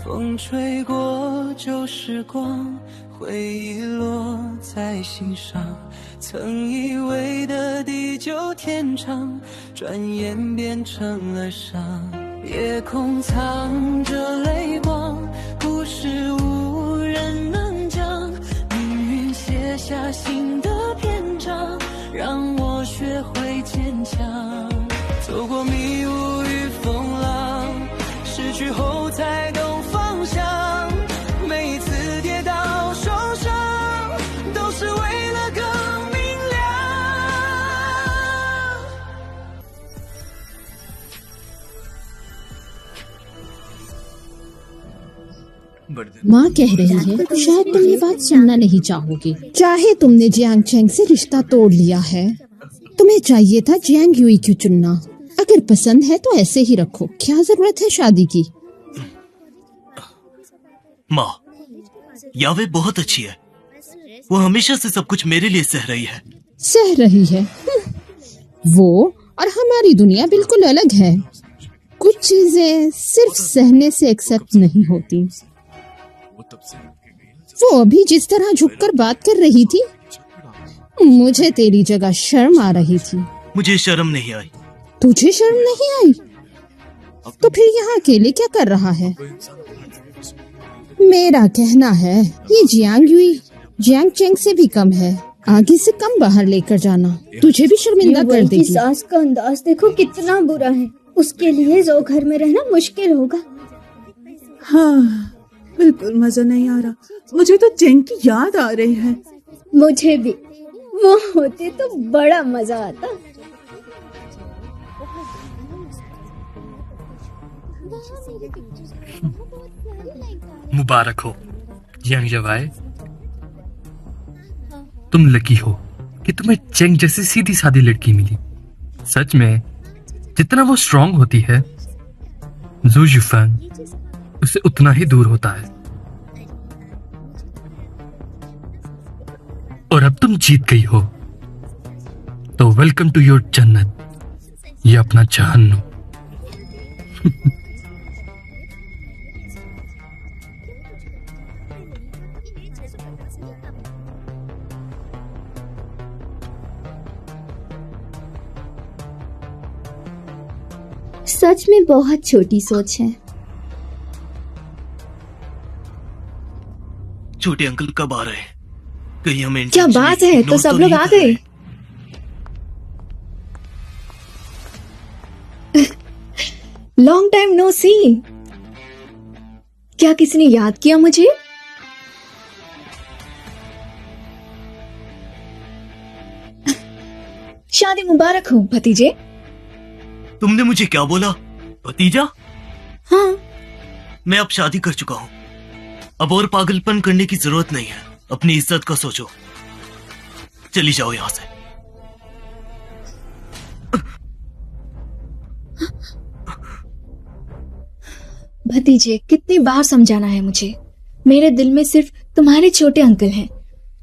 风吹过旧时光，回忆落在心上，曾以为的地久天长，转眼变成了伤。夜空藏着泪光，故事无人能讲，命运写下新的篇章，让我学会坚强。走过迷雾与风浪，失去后才懂方向，每一次跌倒受伤，都是为了更明亮。माँ कह रही है शायद तुम ये बात सुनना नहीं चाहोगे। चाहे तुमने जियांग चेंग से रिश्ता तोड़ लिया है, तुम्हें चाहिए था जियांग यूई क्यों चुनना। अगर पसंद है तो ऐसे ही रखो, क्या जरूरत है शादी की। माँ, यावे बहुत अच्छी है, वो हमेशा से सब कुछ मेरे लिए सह रही है। सह रही है? वो और हमारी दुनिया बिल्कुल अलग है। कुछ चीजें सिर्फ सहने से एक्सेप्ट नहीं होती। वो अभी जिस तरह झुककर बात कर रही थी, मुझे तेरी जगह शर्म आ रही थी। मुझे शर्म नहीं आई। तुझे शर्म नहीं आई? तो फिर यहाँ अकेले क्या कर रहा है? मेरा कहना है ये जियांग यूई जियांग चेंग से भी कम है, आगे से कम बाहर लेकर जाना, तुझे भी शर्मिंदा कर देगी। सास का अंदाज देखो कितना बुरा है, उसके लिए जो घर में रहना मुश्किल होगा। हाँ, बिल्कुल मजा नहीं आ रहा। मुझे तो चेंग की याद आ रही है। मुझे भी, वो होती तो बड़ा मजा आता। मुबारक हो जियांग जवाई, तुम लकी हो कि तुम्हें चेंग जैसी सीधी सादी लड़की मिली। सच में जितना वो स्ट्रांग होती है, जू युफेंग उससे उतना ही दूर होता है। और अब तुम जीत गई हो, तो वेलकम टू योर जन्नत, ये अपना जहन्नुम। सच में बहुत छोटी सोच है। छोटे अंकल कब आ रहे हैं? कहीं हमें क्या बात है, तो सब लोग आ गए। लॉन्ग टाइम नो सी। क्या किसी ने याद किया मुझे? शादी मुबारक हो भतीजे। तुमने मुझे क्या बोला? भतीजा? हाँ, मैं अब शादी कर चुका हूँ, अब और पागलपन करने की जरूरत नहीं है। अपनी इज्जत का सोचो, चली जाओ यहाँ से। भतीजे कितनी बार समझाना है मुझे, मेरे दिल में सिर्फ तुम्हारे छोटे अंकल हैं।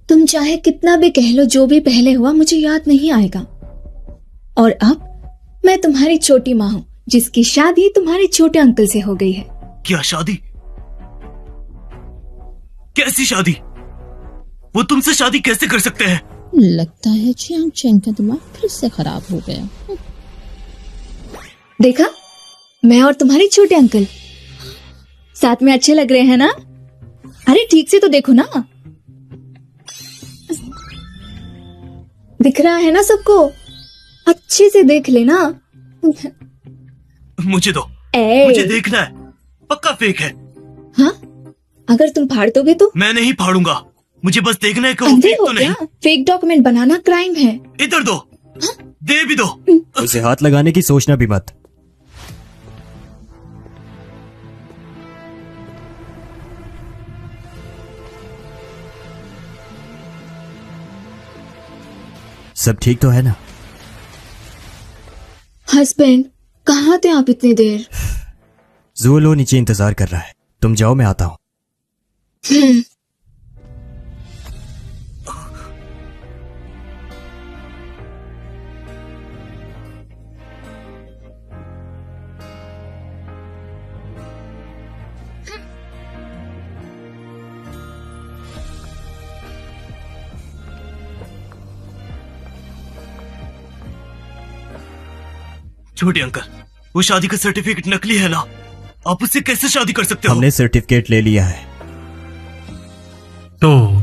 तुम चाहे कितना भी कह लो, जो भी पहले हुआ मुझे याद नहीं आएगा। और अब मैं तुम्हारी छोटी माँ हूँ, जिसकी शादी तुम्हारे छोटे अंकल से हो गई है। क्या शादी? कैसी शादी? वो तुमसे शादी कैसे कर सकते हैं? लगता है जियांग चेंग का दिमाग फिर से खराब हो गया। देखा, मैं और तुम्हारे छोटे अंकल साथ में अच्छे लग रहे हैं ना? अरे ठीक से तो देखो ना, दिख रहा है ना सबको? अच्छे से देख लेना। मुझे दो, मुझे देखना है। पक्का फेक है। हाँ, अगर तुम फाड़ दोगे तो? मैं नहीं फाड़ूंगा, मुझे बस देखना है कि वो अंधे फेक हो तो नहीं। क्या? फेक डॉक्यूमेंट बनाना क्राइम है। इधर दो। दे भी दो। उसे हाथ लगाने की सोचना भी मत। सब ठीक तो है ना? हस्बैंड, कहाँ थे आप इतनी देर? ज़ुओलो नीचे इंतजार कर रहा है, तुम जाओ, मैं आता हूँ। छोटे अंकल, वो शादी का सर्टिफिकेट नकली है ना, आप उससे कैसे शादी कर सकते हो? हमने सर्टिफिकेट ले लिया है। तो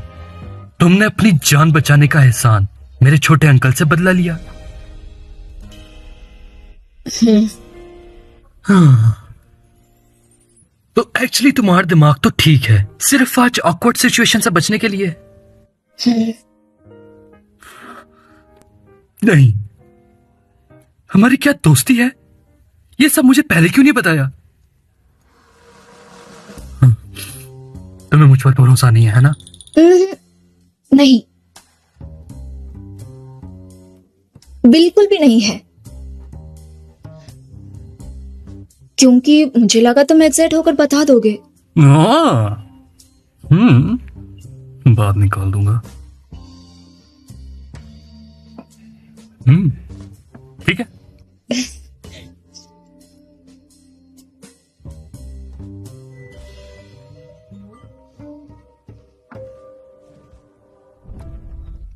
तुमने अपनी जान बचाने का एहसान मेरे छोटे अंकल से बदला लिया। हाँ। तो एक्चुअली तुम्हारा दिमाग तो ठीक है, सिर्फ आज ऑकवर्ड सिचुएशन से बचने के लिए। नहीं, हमारी क्या दोस्ती है, ये सब मुझे पहले क्यों नहीं बताया? तुम्हें मुझ पर भरोसा नहीं है ना? नहीं, बिल्कुल भी नहीं है, क्योंकि मुझे लगा तुम एक्साइट होकर बता दोगे। बात निकाल दूंगा। ठीक है।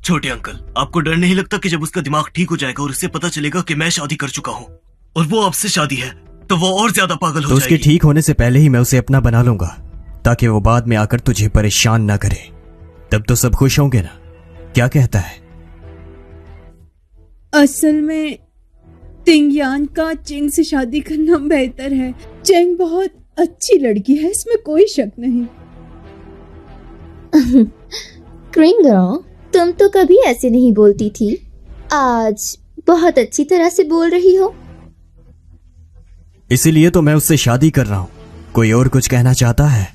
छोटे अंकल, आपको डर नहीं लगता कि जब उसका दिमाग ठीक हो जाएगा और उससे पता चलेगा कि मैं शादी कर चुका हूं और वो आपसे शादी है, तो वो और ज्यादा पागल हो तो उसके जाएगी। ठीक होने से पहले ही मैं उसे अपना बना लूंगा, ताकि वो बाद में आकर तुझे परेशान ना करे। तब तो सब खुश होंगे ना? क्या कहता है? असल में तिंगयान का चेंग से शादी करना बेहतर है। चेंग बहुत अच्छी लड़की है, इसमें कोई शक नहीं। क्रिंगो, तुम तो कभी ऐसे नहीं बोलती थी, आज बहुत अच्छी तरह से बोल रही हो। इसीलिए तो मैं उससे शादी कर रहा हूं। कोई और कुछ कहना चाहता है?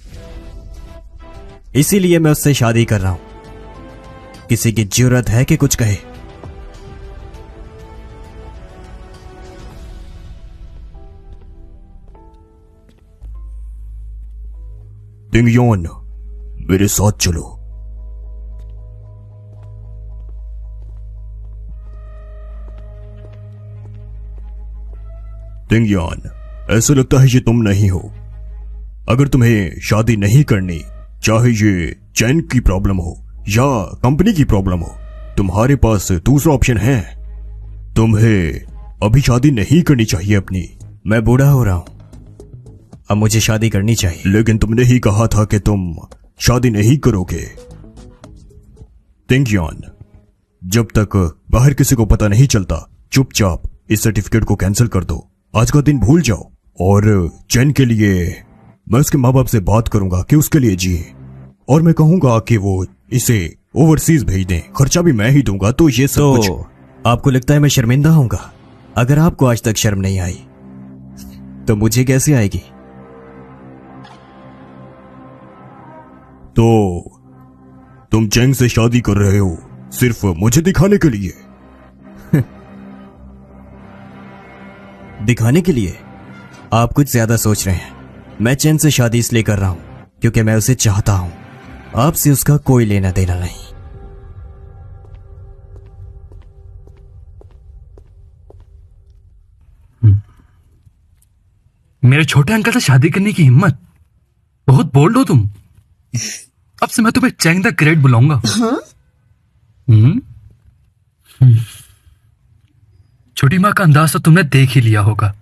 इसीलिए मैं उससे शादी कर रहा हूं। किसी की जरूरत है कि कुछ कहे? तिंगयान, मेरे साथ चलो। तिंगयान, ऐसा लगता है ये तुम नहीं हो। अगर तुम्हें शादी नहीं करनी, चाहे ये चैन की प्रॉब्लम हो या कंपनी की प्रॉब्लम हो, तुम्हारे पास दूसरा ऑप्शन है। तुम्हें अभी शादी नहीं करनी चाहिए अपनी। मैं बूढ़ा हो रहा हूं, अब मुझे शादी करनी चाहिए। लेकिन तुमने ही कहा था कि तुम शादी नहीं करोगे। तिंगयान, जब तक बाहर किसी को पता नहीं चलता, चुपचाप इस सर्टिफिकेट को कैंसिल कर दो। आज का दिन भूल जाओ। और चैन के लिए मैं उसके माँ बाप से बात करूंगा कि उसके लिए जिए, और मैं कहूंगा कि वो इसे ओवरसीज भेज दें। खर्चा भी मैं ही दूंगा। तो ये सब कुछ आपको लगता है मैं शर्मिंदा होऊंगा? अगर आपको आज तक शर्म नहीं आई तो मुझे कैसे आएगी? तो तुम चैंग से शादी कर रहे हो सिर्फ मुझे दिखाने के लिए? दिखाने के लिए? आप कुछ ज्यादा सोच रहे हैं। मैं चैन से शादी इसलिए कर रहा हूं क्योंकि मैं उसे चाहता हूं। आपसे उसका कोई लेना देना नहीं। मेरे छोटे अंकल से शादी करने की हिम्मत? बहुत बोल्ड हो तुम। अब से मैं तुम्हें चैंग द ग्रेट बुलाऊंगा। हाँ? छोटी माँ का अंदाज तो तुमने देख ही लिया होगा।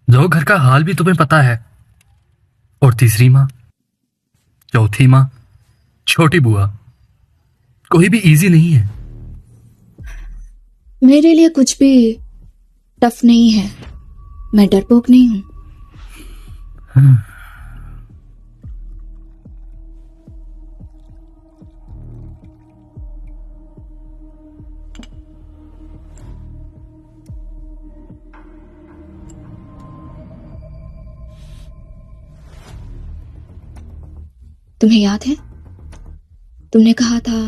जो घर का हाल भी तुम्हें पता है। और तीसरी माँ, चौथी माँ, छोटी बुआ, कोई भी इजी नहीं है। मेरे लिए कुछ भी टफ नहीं है। मैं डरपोक नहीं हूं। तुम्हें याद है, तुमने कहा था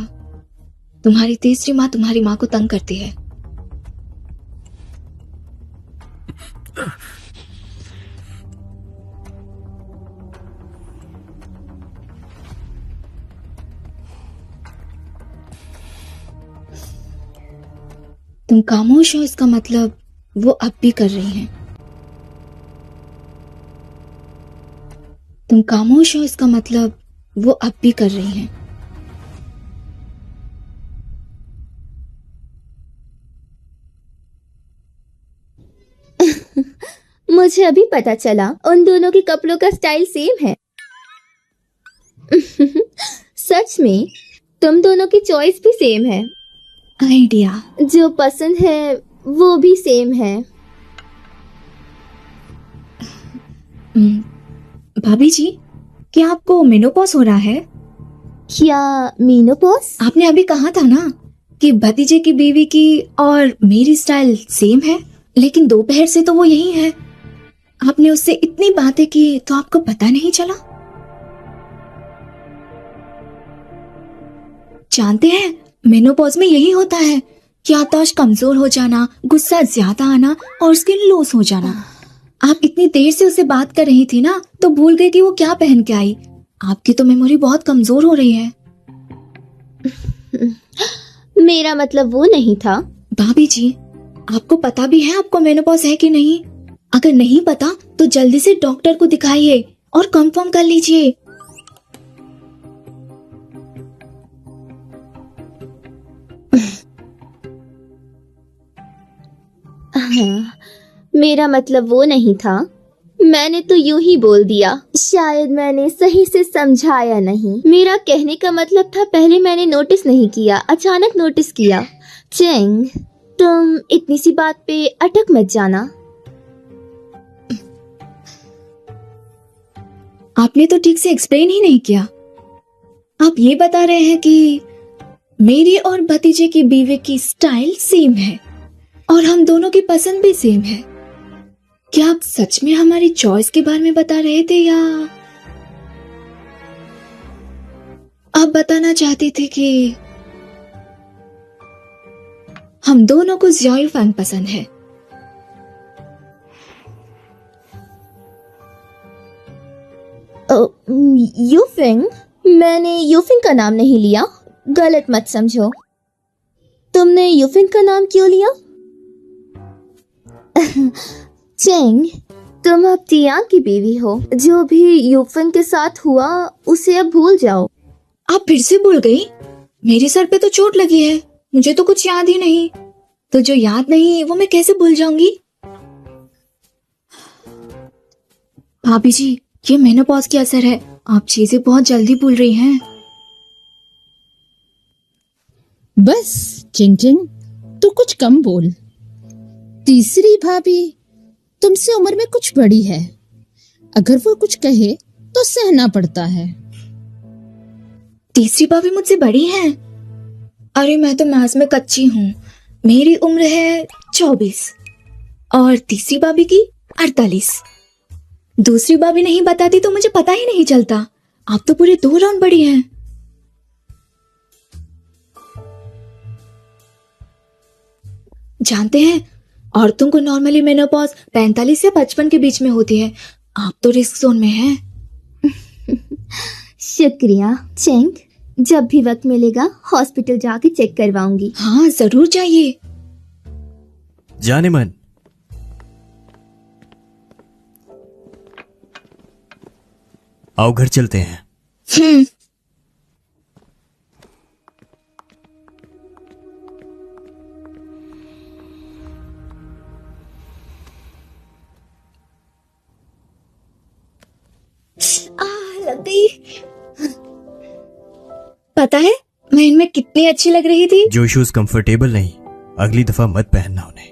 तुम्हारी तीसरी माँ तुम्हारी माँ को तंग करती है। तुम खामोश हो, इसका मतलब वो अब भी कर रही हैं। तुम खामोश हो, इसका मतलब वो अब भी कर रही हैं। मुझे अभी पता चला उन दोनों के कपड़ों का स्टाइल सेम है। सच में तुम दोनों की चॉइस भी सेम है। आइडिया। जो पसंद है वो भी सेम है। भाभी जी, क्या आपको मेनोपॉज हो रहा है? क्या मीनोपॉज? आपने अभी कहा था ना कि भतीजे की बीवी की और मेरी स्टाइल सेम है, लेकिन दोपहर से तो वो यही है। आपने उससे इतनी बातें की तो आपको पता नहीं चला? जानते हैं, मेनोपॉज में यही होता है, याददाश्त कमजोर हो जाना, गुस्सा ज्यादा आना और स्किन लूज हो जाना। आप इतनी देर से उससे बात कर रही थी ना, तो भूल गए कि वो क्या पहन के आई। आपकी तो मेमोरी बहुत कमजोर हो रही है। मेरा मतलब वो नहीं था। भाभी जी, आपको पता भी है आपको मेनोपॉज है कि नहीं? अगर नहीं पता तो जल्दी से डॉक्टर को दिखाइए और कंफर्म कर लीजिए। हाँ, मेरा मतलब वो नहीं था। मैंने तो यूं ही बोल दिया। शायद मैंने सही से समझाया नहीं। मेरा कहने का मतलब था पहले मैंने नोटिस नहीं किया, अचानक नोटिस किया। चेंग, तुम इतनी सी बात पे अटक मत जाना। आपने तो ठीक से एक्सप्लेन ही नहीं किया। आप ये बता रहे हैं कि मेरी और भतीजे की बीवी की स्टाइल सेम है और हम दोनों की पसंद भी सेम है। क्या आप सच में हमारी चॉइस के बारे में बता रहे थे या आप बताना चाहते थे कि हम दोनों को ज़ियाओ फैंग पसंद है? यूफिंग? मैंने यूफिंग का नाम नहीं लिया, गलत मत समझो। तुमने यूफिंग का नाम क्यों लिया? चेंग, तुम अब तियांग की बीवी हो। जो भी यूफिंग के साथ हुआ उसे अब भूल जाओ। आप फिर से भूल गई? मेरे सर पे तो चोट लगी है, मुझे तो कुछ याद ही नहीं। तो जो याद नहीं वो मैं कैसे भूल जाऊंगी? भाभी जी, ये मेनोपॉज की असर है। आप चीजें बहुत जल्दी भूल रही हैं। बस चिंग चिंग, तू कुछ कम बोल। तीसरी भाभी तुमसे उम्र में कुछ बड़ी है, अगर वो कुछ कहे तो सहना पड़ता है। तीसरी भाभी मुझसे बड़ी हैं? अरे मैं तो मैथ्स में कच्ची हूँ। मेरी उम्र है 24 और तीसरी भाभी की 48। दूसरी भाभी नहीं बताती तो मुझे पता ही नहीं चलता। आप तो पूरे 2 राउंड बड़ी हैं। जानते हैं, औरतों को नॉर्मली मेनोपॉज 45 से 55 के बीच में होती है। आप तो रिस्क जोन में हैं। शुक्रिया चेंग, जब भी वक्त मिलेगा हॉस्पिटल जाके चेक करवाऊंगी। हाँ जरूर जाइए। जाने मन, आओ घर चलते हैं। लग गई। पता है मैं इनमें कितनी अच्छी लग रही थी? जो शूज कंफर्टेबल नहीं, अगली दफा मत पहनना उन्हें।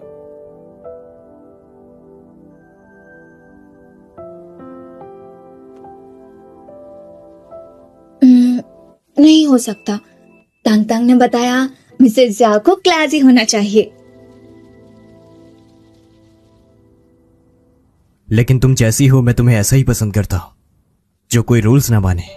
नहीं हो सकता। तांग तांग ने बताया मिसेस ज़ियाओ को क्लासी होना चाहिए। लेकिन तुम जैसी हो मैं तुम्हें ऐसा ही पसंद करता हूं, जो कोई रूल्स ना माने।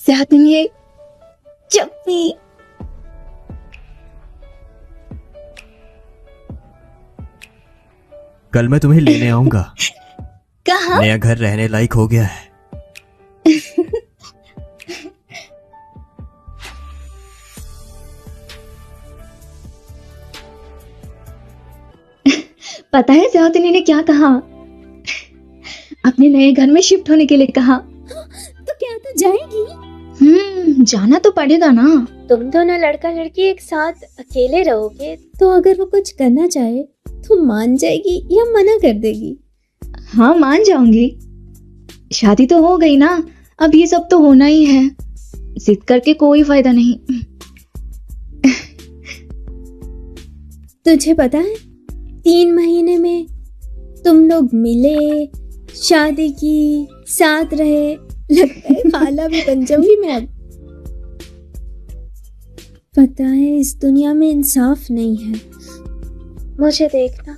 ज़ियाओ ये चप्पी। कल मैं तुम्हें लेने आऊंगा। कहाँ? नया घर रहने लायक हो गया है। पता है ज्यातिनी ने क्या कहा? अपने नए घर में शिफ्ट होने के लिए कहा। तो क्या तो जाएगी? जाना तो पड़ेगा ना। तुम दोनों लड़का लड़की एक साथ अकेले रहोगे तो अगर वो कुछ करना चाहे तो मान जाएगी या मना कर देगी? हाँ, मान जाऊंगी। शादी तो हो गई ना, अब ये सब तो होना ही है। जिद करके कोई फायदा नहीं। तुझे पता है 3 महीने में तुम लोग मिले, शादी की, साथ रहे, लगता है खाला भी बन जाऊंगी मैं अब। पता है इस दुनिया में इंसाफ नहीं है। मुझे देखना,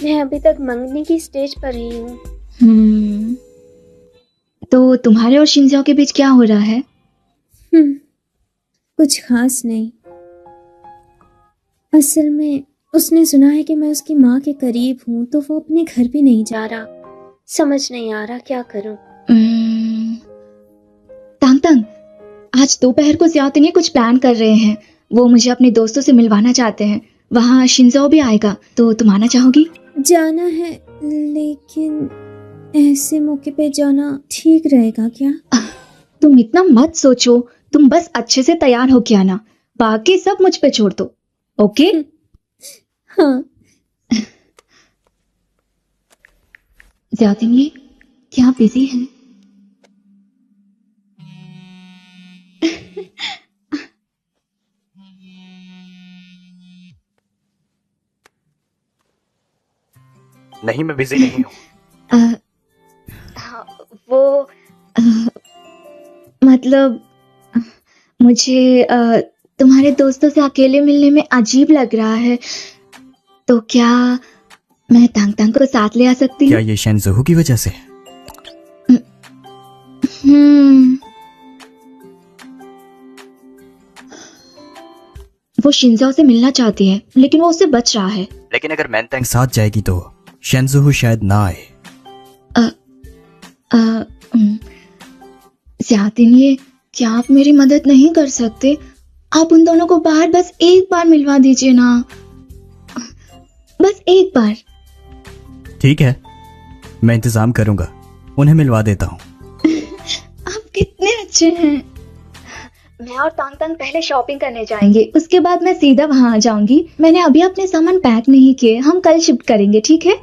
मैं अभी तक मंगनी की स्टेज पर ही हूँ। तो तुम्हारे और शिंजाओ के बीच क्या हो रहा है? कुछ खास नहीं। असल में उसने सुना है कि मैं उसकी माँ के करीब हूँ, तो वो अपने घर भी नहीं जा रहा। समझ नहीं आ रहा क्या करूं। तांग तांग, आज दोपहर को ज्यातिनी कुछ प्लान कर रहे हैं। वो मुझे अपने दोस्तों से मिलवाना चाहते हैं। वहाँ शिंजाओ भी आएगा, तो तुम आना चाहोगी? जाना है, लेकिन ऐसे मौके पे जाना ठीक रहेगा क्या? तुम इतना मत सोचो, तुम बस अच्छे से तैयार होके आना, बाकी सब मुझ पे छोड़ दो। ओके? हाँ। ज्यातिनी, क्या बिजी है? नहीं, मैं बिजी नहीं हूँ। वो मतलब मुझे तुम्हारे दोस्तों से अकेले मिलने में अजीब लग रहा है, तो क्या मैं तांग तांग को साथ ले आ सकती हूँ? क्या ये शेनज़ोहू की वजह से? वो शिंजाओ से मिलना चाहती है, लेकिन वो उससे बच रहा है। लेकिन अगर मैनतांग साथ जाएगी तो शेनज़ोहू शायद ना आए। ज्यातिनी, क्या आप मेरी मदद नहीं कर सकते? आप उन दोनों को बाहर बस एक बार मिलवा दीजिए ना, बस एक बार। ठीक है, मैं इंतजाम करूंगा, उन्हें मिलवा देता हूँ। आप कितने अच्छे हैं। मैं और तांग तांग पहले शॉपिंग करने जाएंगे, उसके बाद मैं सीधा वहाँ आ जाऊंगी। मैंने अभी अपने सामान पैक नहीं किए, हम कल शिफ्ट करेंगे, ठीक है?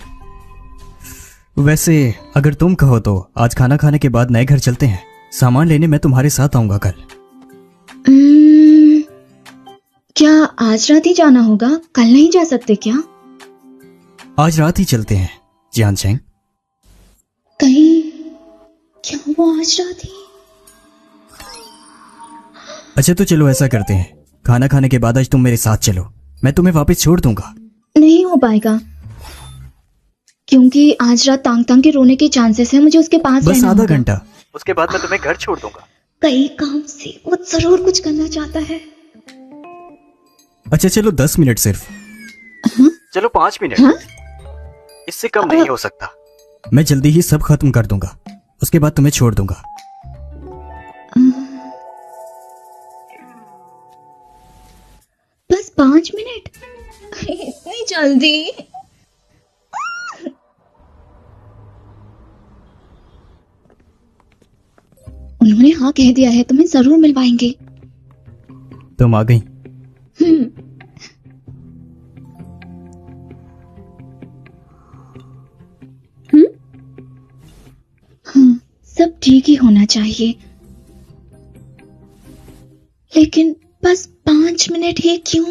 वैसे अगर तुम कहो तो आज खाना खाने के बाद नए घर चलते हैं। सामान लेने मैं तुम्हारे साथ आऊंगा कल। क्या आज रात ही जाना होगा? कल नहीं जा सकते क्या? आज रात ही चलते हैं जियान चेंग। कहीं क्या वो आज रात ही? अच्छा तो चलो ऐसा करते हैं, खाना खाने के बाद आज तुम मेरे साथ चलो, मैं तुम्हें वापस छोड़ दूंगा। नहीं हो पाएगा, क्योंकि आज रात तांग तांग के रोने के चांसेस है। मुझे उसके पास बस रहना आधा होगा। घंटा, उसके बाद मैं तुम्हें घर छोड़ दूंगा। कई काम से वो जरूर कुछ करना चाहता है। अच्छा चलो 10 मिनट सिर्फ। चलो 5 मिनट। इससे कम नहीं हो सकता। मैं जल्दी ही सब खत्म कर दूंगा, उसके बाद तुम्हें छोड़ दूंगा। बस 5 मिनट? इतनी जल्दी? उन्होंने हाँ कह दिया है, तुम्हें जरूर मिलवाएंगे। तुम आ गई। हाँ, सब ठीक ही होना चाहिए, लेकिन बस 5 मिनट ही क्यों?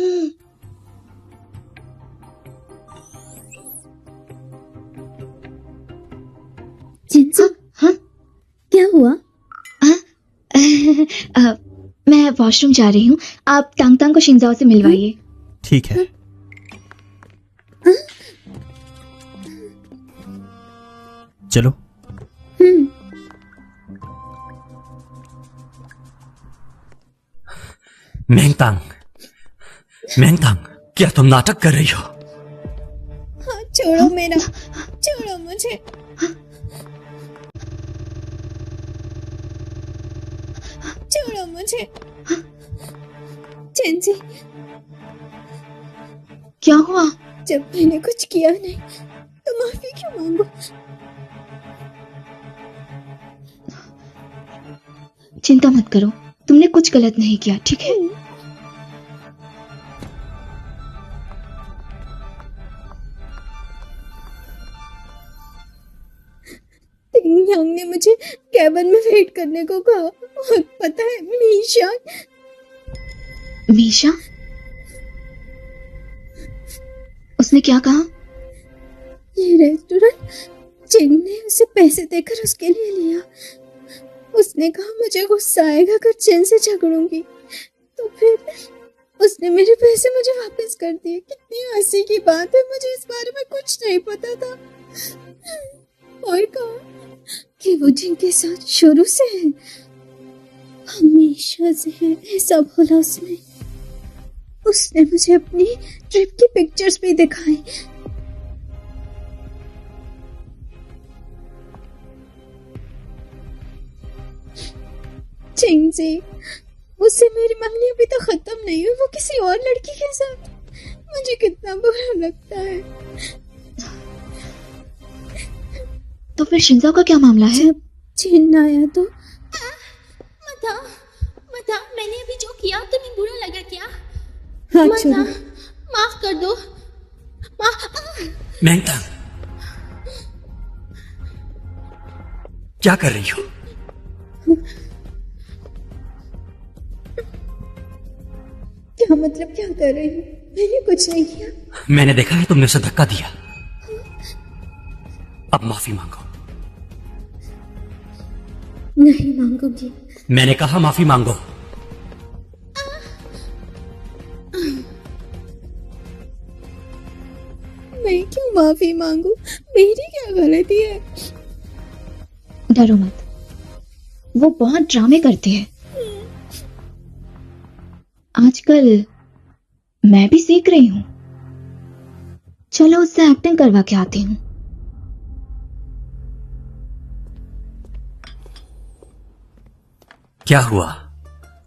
जिनसू, हाँ? क्या हुआ? मैं वॉशरूम जा रही हूँ, आप तांग तांग को शिंजाओ से मिलवाइए। ठीक है। चलो। मेंगतांग, मेंगतांग, क्या तुम नाटक कर रही हो? हाँ, छोड़ो मेरा, छोड़ो मुझे। छोड़ो मुझे। चेंजी, क्या हुआ? जब मैंने कुछ किया नहीं तो माफी क्यों मांगू? चिंता मत करो, तुमने कुछ गलत नहीं किया, ठीक है? यांग ने मुझे कैबिन में वेट करने को कहा और पता है मीशा उसने क्या कहा? ये रेस्टोरेंट जिन ने उसे पैसे देकर उसके लिए लिया। उसने कहा मुझे गुस्सा आएगा अगर जिन से झगड़ूंगी, तो फिर उसने मेरे पैसे मुझे वापस कर दिए। कितनी हंसी की बात है, मुझे इस बारे में कुछ नहीं पता था। और कहा कि वो जिनके साथ शुरू से है, हमेशा से है, ऐसा बोला उसने। उसने मुझे अपनी ट्रिप की पिक्चर्स भी दिखाई। चिंग जी, उससे मेरी मंगनी अभी तक खत्म नहीं हुई, वो किसी और लड़की के साथ। मुझे कितना बुरा लगता है। तो फिर शिंजा का क्या मामला है? जब जिन आया तो मता, मैंने अभी जो किया तुम्हें बुरा लगा क्या? हाँ, मता, माफ कर दो। मैंगतांग, क्या कर रही हो? क्या मतलब क्या कर रही हूँ? मैंने कुछ नहीं किया। मैंने देखा है तुमने उसे धक्का दिया। अब माफी मांगो। नहीं मांगूंगी। मैंने कहा माफी मांगो। मैं क्यों माफी मांगू? मेरी क्या गलती है? डरो मत, वो बहुत ड्रामे करती है। आजकल मैं भी सीख रही हूं। चलो उससे एक्टिंग करवा के आती हूँ। क्या हुआ?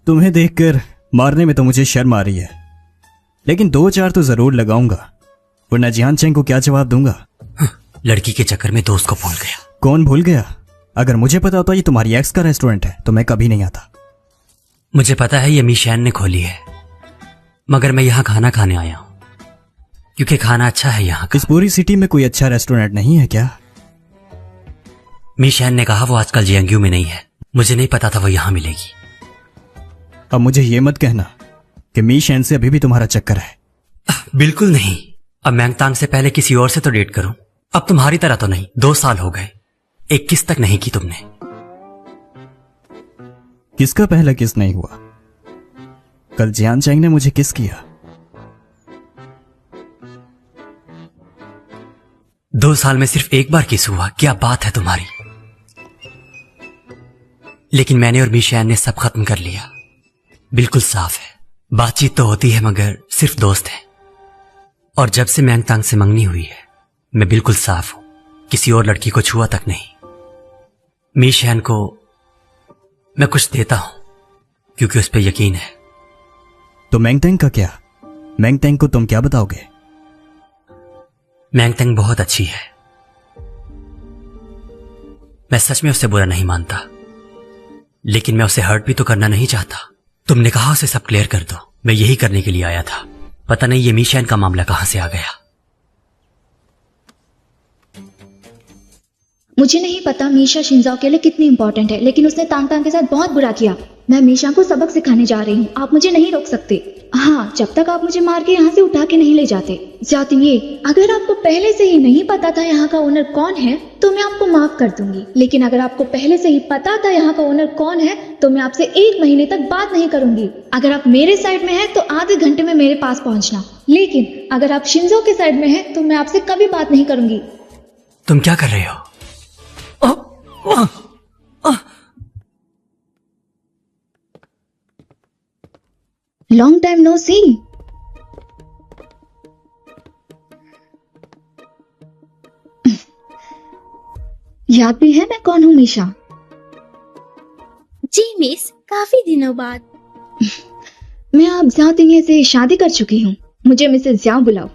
तुम्हें देखकर मारने में तो मुझे शर्म आ रही है, लेकिन 2-4 तो जरूर लगाऊंगा, वरना जियान चेंग को क्या जवाब दूंगा? लड़की के चक्कर में दोस्त को भूल गया। कौन भूल गया? अगर मुझे पता होता ये तुम्हारी एक्स का रेस्टोरेंट है तो मैं कभी नहीं आता। मुझे पता है ये मीशैन ने खोली है, मगर मैं यहाँ खाना खाने आया हूँ क्योंकि खाना अच्छा है यहाँ का। इस पूरी सिटी में कोई अच्छा रेस्टोरेंट नहीं है क्या? मीशैन ने कहा वो आजकल जियांग्यू में नहीं है। मुझे नहीं पता था वो यहाँ मिलेगी। अब मुझे ये मत कहना कि मीशैन से अभी भी तुम्हारा चक्कर है। बिल्कुल नहीं। अब मैंगतांग से पहले किसी और से तो डेट करूं। अब तुम्हारी तरह तो नहीं। 2 साल हो गए, एक किस तक नहीं की तुमने। किसका पहला किस नहीं हुआ? कल जियान चेंग ने मुझे किस किया। 2 साल में सिर्फ एक बार किस हुआ। क्या बात है तुम्हारी। लेकिन मैंने और मीशैन ने सब खत्म कर लिया। बिल्कुल साफ है। बातचीत तो होती है मगर सिर्फ दोस्त है। और जब से मैंगतांग से मंगनी हुई है मैं बिल्कुल साफ हूं। किसी और लड़की को छुआ तक नहीं। मीशैन को मैं कुछ देता हूं क्योंकि उस पर यकीन है। तो मैंगतांग का क्या? मैंगतांग को तुम क्या बताओगे? मैंगतांग बहुत अच्छी है। मैं सच में उससे बुरा नहीं मानता, लेकिन मैं उसे हर्ट भी तो करना नहीं चाहता। तुमने कहा उसे सब क्लियर कर दो। मैं यही करने के लिए आया था। पता नहीं ये मीशैन का मामला कहां से आ गया। मुझे नहीं पता मीशा शिंजाओ के लिए कितनी इंपॉर्टेंट है, लेकिन उसने तांग तांग के साथ बहुत बुरा किया। मैं मीशा को सबक सिखाने जा रही हूँ। आप मुझे नहीं रोक सकते। हाँ, जब तक आप मुझे मार के यहाँ से उठा के नहीं ले जाते। ये अगर आपको पहले से ही नहीं पता था यहाँ का ओनर कौन है तो मैं आपको माफ कर दूंगी, लेकिन अगर आपको पहले से ही पता था यहाँ का ओनर कौन है तो मैं आपसे 1 महीने तक बात नहीं करूंगी। अगर आप मेरे साइड में हैं तो आधे घंटे में मेरे पास पहुंचना, लेकिन अगर आप शिंजो के साइड में हैं तो मैं आपसे कभी बात नहीं करूंगी। तुम क्या कर रहे हो? लॉन्ग टाइम नो सी। याद भी है मैं कौन हूँ मीशा? जी मिस, काफी दिनों बाद। मैं आप ज्याओ तिंगे से शादी कर चुकी हूँ। मुझे मिसेस ज्याओ बुलाओ।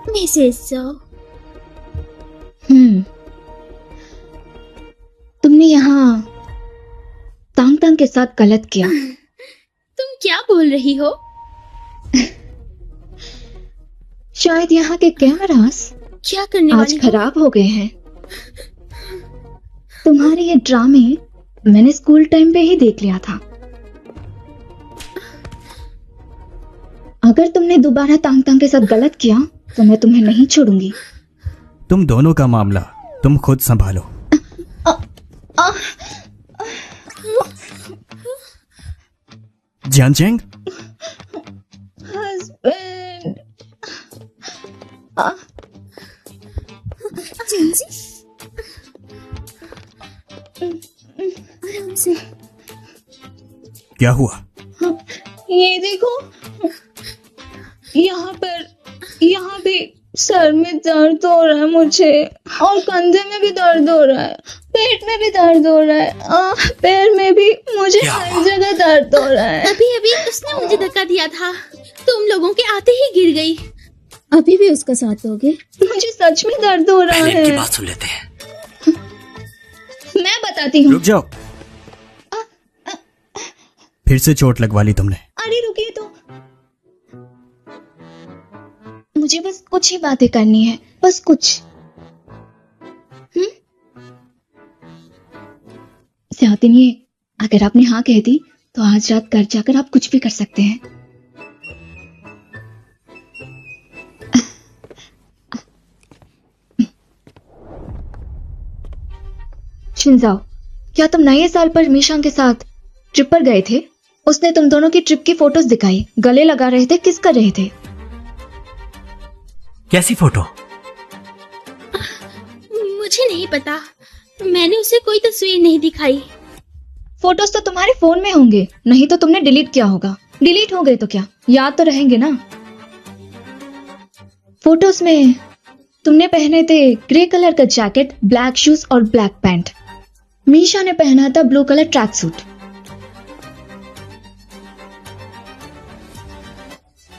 मिसेस सो, तुमने यहाँ तांग तांग के साथ गलत किया। तुम क्या बोल रही हो? शायद यहाँ के कैमरास क्या करने आज वाली हो? खराब हो गए हैं। तुम्हारे ये ड्रामे मैंने स्कूल टाइम पे ही देख लिया था। अगर तुमने दोबारा तांग तांग के साथ गलत किया तो मैं तुम्हें नहीं छोड़ूंगी। तुम दोनों का मामला तुम खुद संभालो। जियान चेंग, हस्बैंड, जिनसी, आराम से। क्या हुआ? ये देखो, यहाँ पे सर में दर्द हो रहा है मुझे, और कंधे में भी दर्द हो रहा है, पेट में भी दर्द हो रहा है, पैर में भी, मुझे हर जगह दर्द हो रहा है। अभी अभी उसने मुझे धक्का दिया था, तुम लोगों के आते ही गिर गई। अभी भी उसका साथ दोगे? मुझे सच में दर्द हो रहा पहले है। इनकी बात सुन लेते हैं। मैं बताती हूँ। रुक जाओ, फिर से चोट लगवा ली तुमने। अरे रुकिए तो, मुझे बस कुछ ही बातें करनी है, बस कुछ। सयातिनी, अगर आपने हाँ कह दी तो आज रात घर जाकर आप कुछ भी कर सकते हैं। शिनजाओ, क्या तुम नए साल पर मीशांग के साथ ट्रिप पर गए थे? उसने तुम दोनों की ट्रिप की फोटोज दिखाई, गले लगा रहे थे, किस कर रहे थे? कैसी फोटो? मुझे नहीं पता, मैंने उसे कोई तस्वीर नहीं दिखाई। फोटोज तो तुम्हारे फोन में होंगे, नहीं तो तुमने डिलीट किया होगा। डिलीट हो गए तो क्या, याद तो रहेंगे ना। फोटोज में तुमने पहने थे ग्रे कलर का जैकेट, ब्लैक शूज और ब्लैक पैंट। मीशा ने पहना था blue colour track suit.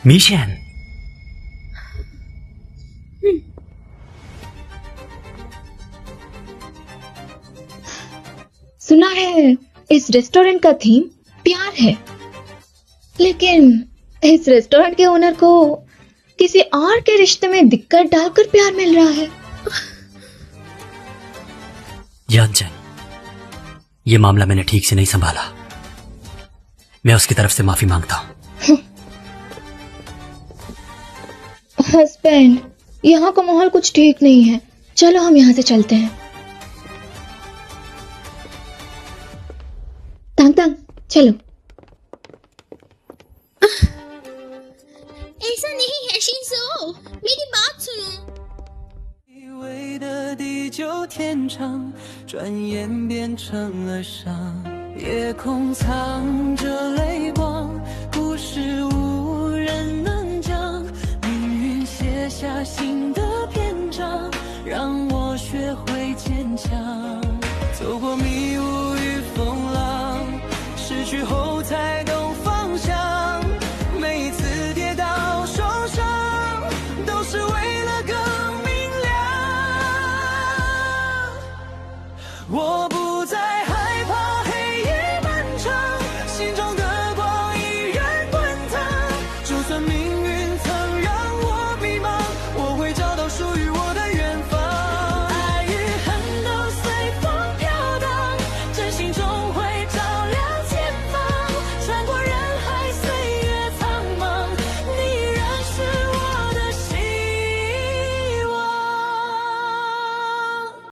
Meeshan, सुना है इस रेस्टोरेंट का थीम प्यार है, लेकिन इस रेस्टोरेंट के ओनर को किसी और के रिश्ते में दिक्कत डालकर प्यार मिल रहा है। जानचन, ये मामला मैंने ठीक से नहीं संभाला। मैं उसकी तरफ से माफी मांगता हूँ। हस्बैंड, यहाँ का माहौल कुछ ठीक नहीं है, चलो हम यहाँ से चलते हैं। तांग तांग, चलो। ऐसा नहीं है शिंजो, मेरी बात सुनो।以为的地久天长，转眼变成了伤。夜空藏着泪光，故事无人能讲。命运写下新的篇章，让我学会坚强。走过迷雾与风浪，失去后才懂方向。每一次跌倒受伤，都是为了更明亮。我。